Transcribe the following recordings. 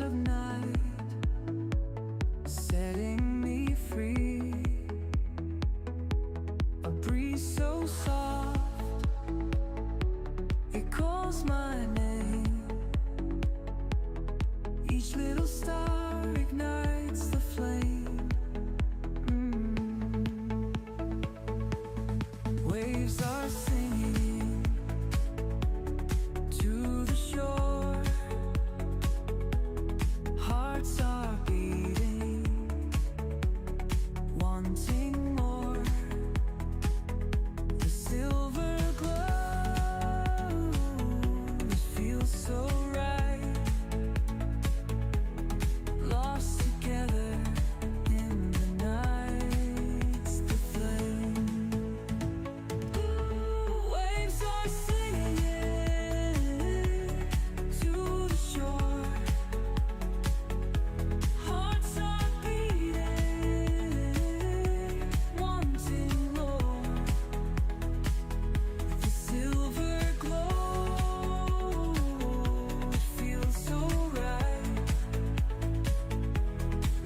of night, setting me free. A breeze so soft, it calls my name. Each little star ignites the flame. Waves are singing to the shore. Hearts are beating, wanting more. The silver glow, it feels so right. Lost together in the night's the flame. Waves are singing to the shore. Hearts are beating, wanting more. The silver glow, it feels so right.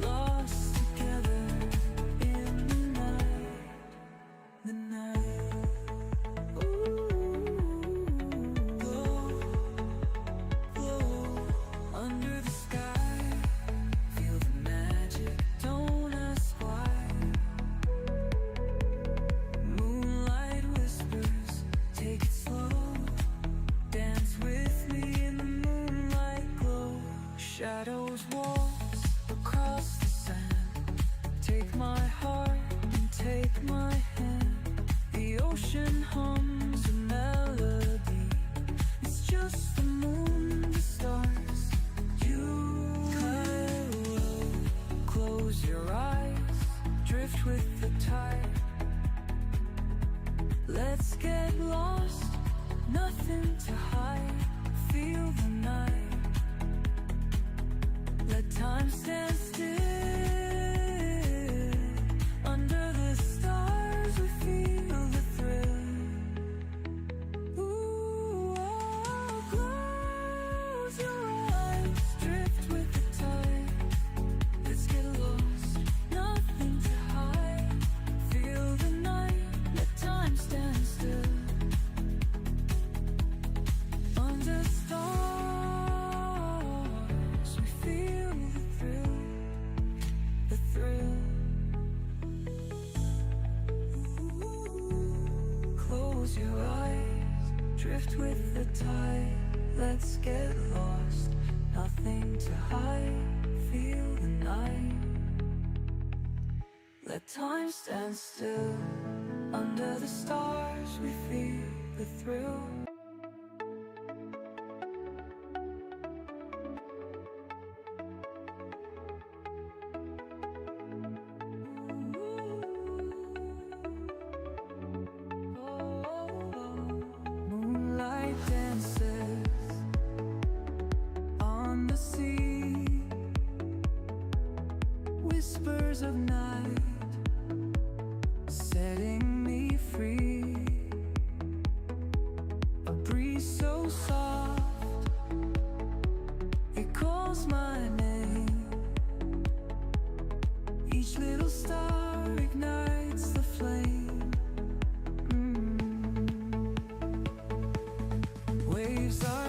Lost together in the night, the night. Glow, glow under the sky. Feel the magic, don't ask why. Moonlight whispers, take it slow. Dance with me in the moonlight glow. Shadows waltz across the sand. Take my heart and take my hand. The ocean hums a melody. It's just the moon, the stars, you. Close your eyes, drift with the tide. Let's get lost, nothing to hide. Feel the night. Let time stand still. Under the stars we feel the thrill. Ooh, oh, close your eyes, drift with the tide. Let's get lost, nothing to hide. Feel the night, let time stand still. Under stars we feel the thrill, the thrill. Close your eyes, drift with the tide. Let's get lost, nothing to hide. Feel the night. Let time stand still. Under the stars we feel the thrill. Moonlight dances on the sea. Whispers of night, setting me free. A breeze so soft, it calls my name. Each little star ignites the flame. Waves are